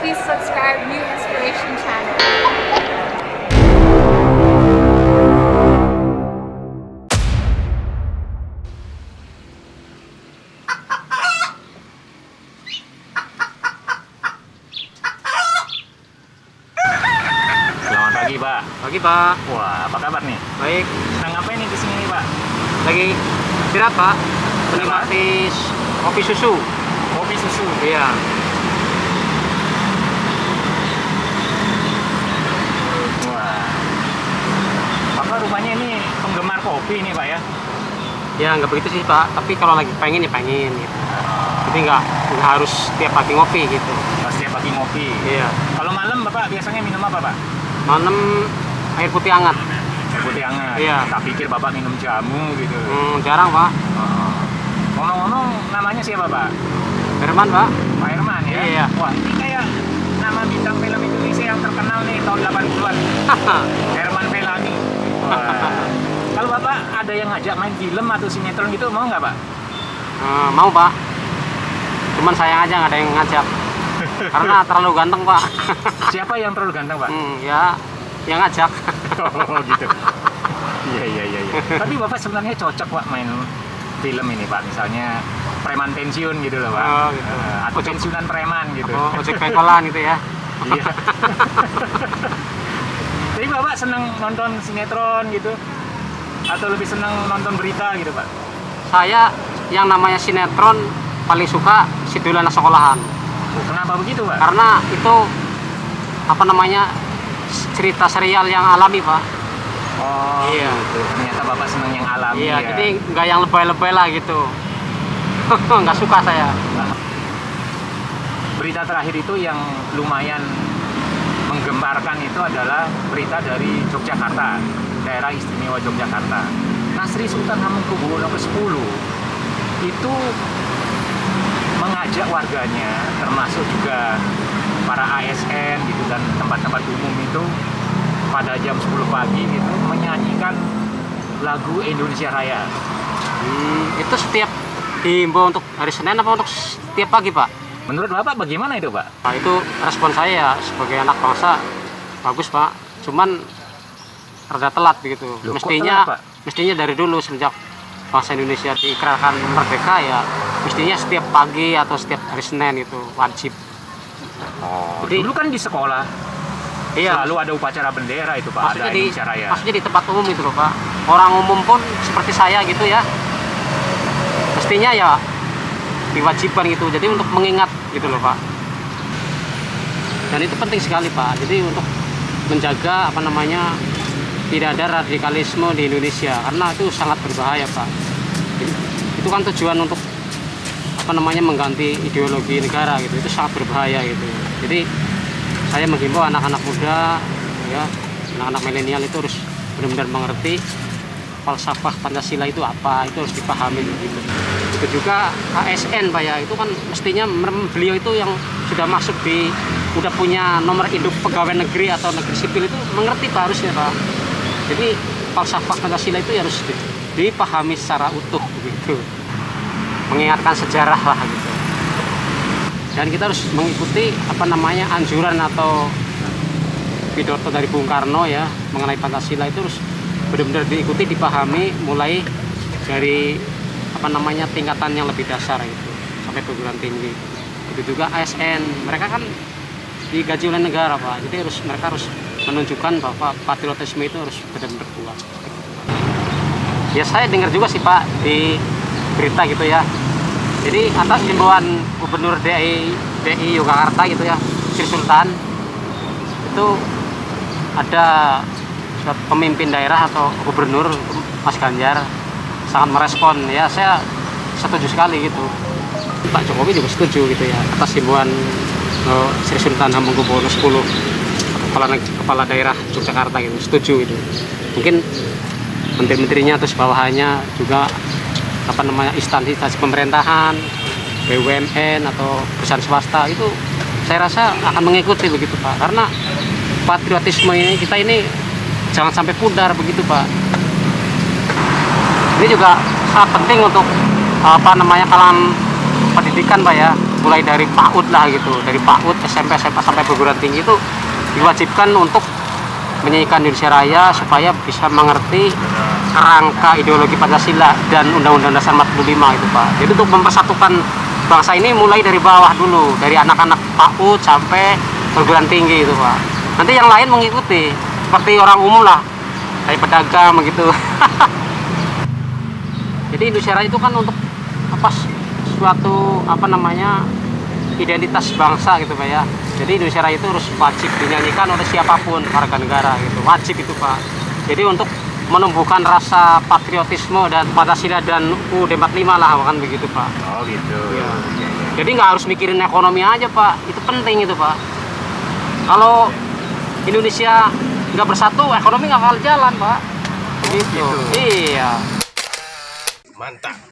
please subscribe New Inspiration channel. Selamat pagi, Pak. Pagi Pak, Wah, apa kabar nih? baik. Sedang ngapain nih di sini nih, Pak? Lagi istirahat Pak, Kenapa? menikmati kopi susu. Kopi susu. Iya. Wah. Bapak rupanya ini penggemar kopi nih, Pak ya? Ya nggak begitu sih Pak, tapi kalau lagi pengen ya pengen gitu. Jadi nggak harus tiap pagi ngopi gitu. Pas tiap pagi ngopi. Iya. Kalau malam Bapak biasanya minum apa, Pak? Malam air putih hangat. Air putih hangat. Iya. Tak pikir Bapak minum jamu gitu. Jarang Pak. Oh. Ngomong-ngomong, namanya siapa, Pak? Herman Pak. Pak Herman ya? Iya. Wah, ini kayak nama bintang film Indonesia yang terkenal nih tahun 80-an. Herman Pelani. Wah. Kalau Bapak ada yang ngajak main film atau sinetron gitu, mau nggak, Pak? Mau Pak. Cuman sayang aja nggak ada yang ngajak. Karena terlalu ganteng Pak. Siapa yang terlalu ganteng, Pak? Ya yang ngajak. Oh, gitu. Iya. Tapi Bapak sebenarnya cocok, Pak, main film ini, Pak. Misalnya preman pensiun gitu loh, Pak. Oh, gitu. Atau pensiunan preman gitu. Oh, ojek pengkolan gitu ya. Iya. Jadi Bapak senang nonton sinetron gitu? Atau lebih senang nonton berita gitu, Pak? Saya yang namanya sinetron paling suka Sidul Anak Sekolahan. Oh, kenapa begitu, Pak? Karena itu apa namanya cerita serial yang alami Pak. Oh, Iya. gitu. Ternyata Bapak senang yang alami Iya, ya. jadi nggak yang lebay-lebay lah gitu. Nggak suka saya. Berita terakhir itu yang lumayan menggemparkan itu adalah berita dari Yogyakarta, daerah istimewa Yogyakarta. Nah, Sri Sultan Hamengkubuwono ke-10 itu mengajak warganya, termasuk juga para ASN gitu dan tempat-tempat umum itu pada jam 10 pagi gitu menyanyikan lagu Indonesia Raya. Itu setiap dihimbau untuk hari Senin apa untuk setiap pagi Pak? Menurut Bapak bagaimana itu, Pak? Nah, itu respon saya sebagai anak bangsa bagus Pak. Cuman rada telat begitu. Loh, kok Mestinya telat, Pak? mestinya dari dulu sejak bangsa Indonesia diikrarkan merdeka ya mestinya setiap pagi atau setiap hari Senin itu wajib. Oh, Jadi- dulu kan di sekolah Iya. selalu ada upacara bendera itu, Pak, ada Maksudnya di, Indonesia Raya. maksudnya di tempat umum itu loh Pak. Orang umum pun seperti saya gitu ya. Mestinya ya diwajibkan gitu. Jadi untuk mengingat gitu loh Pak. Dan itu penting sekali Pak. Jadi untuk menjaga apa namanya tidak ada radikalisme di Indonesia karena itu sangat berbahaya Pak. Itu kan tujuan untuk apa namanya mengganti ideologi negara gitu. Itu sangat berbahaya gitu. Jadi saya menghimbau anak-anak muda ya, anak-anak milenial itu harus benar-benar mengerti falsafah Pancasila itu apa, itu harus dipahami gitu. Itu juga ASN Pak ya, itu kan mestinya beliau itu yang sudah masuk di udah punya nomor induk pegawai negeri atau negeri sipil itu mengerti Pak harusnya Pak. Jadi falsafah Pancasila itu harus dipahami secara utuh begitu. Mengingatkan sejarah lah gitu. Dan kita harus mengikuti apa namanya anjuran atau pidato dari Bung Karno ya mengenai Pancasila itu harus benar-benar diikuti, dipahami mulai dari apa namanya tingkatan yang lebih dasar gitu sampai perguruan tinggi. Itu juga ASN, mereka kan digaji oleh negara Pak, jadi mereka harus menunjukkan bahwa patriotisme itu harus benar-benar kuat. Ya saya dengar juga sih Pak di berita gitu ya. Jadi atas himbauan Gubernur DI Yogyakarta gitu ya, Sri Sultan, itu ada pemimpin daerah atau gubernur Mas Ganjar sangat merespon ya, saya setuju sekali gitu. Pak Jokowi juga setuju gitu ya atas himbauan Sri Sultan Hamengkubuwono X kepala daerah Yogyakarta gitu, setuju itu. Mungkin menteri-menterinya atau bawahannya juga apa namanya instansi pemerintahan, BUMN atau perusahaan swasta itu saya rasa akan mengikuti begitu Pak, karena patriotisme ini kita ini jangan sampai pudar begitu Pak. Ini juga sangat penting untuk apa namanya kalangan pendidikan Pak ya, mulai dari PAUD lah gitu, dari PAUD, SMP, SMA sampai perguruan tinggi itu diwajibkan untuk menyanyikan Indonesia Raya supaya bisa mengerti kerangka ideologi Pancasila dan Undang-Undang Dasar 45 itu Pak. Jadi untuk mempersatukan bangsa ini mulai dari bawah dulu, dari anak-anak PAUD sampai perguruan tinggi itu Pak. Nanti yang lain mengikuti seperti orang umum lah, kayak pedagang begitu. Jadi Indonesia Raya itu kan untuk apa, suatu apa namanya, identitas bangsa gitu Pak ya. Jadi Indonesia Raya itu harus wajib dinyanyikan oleh siapapun warga negara gitu, wajib itu Pak. Jadi untuk menumbuhkan rasa patriotisme dan Pancasila dan UUD 45 lah kan begitu Pak. Oh gitu. Ya. Jadi nggak harus mikirin ekonomi aja Pak, itu penting itu Pak. Kalau Indonesia nggak bersatu, ekonomi nggak bakal jalan Pak. Gitu. Iya. Mantap.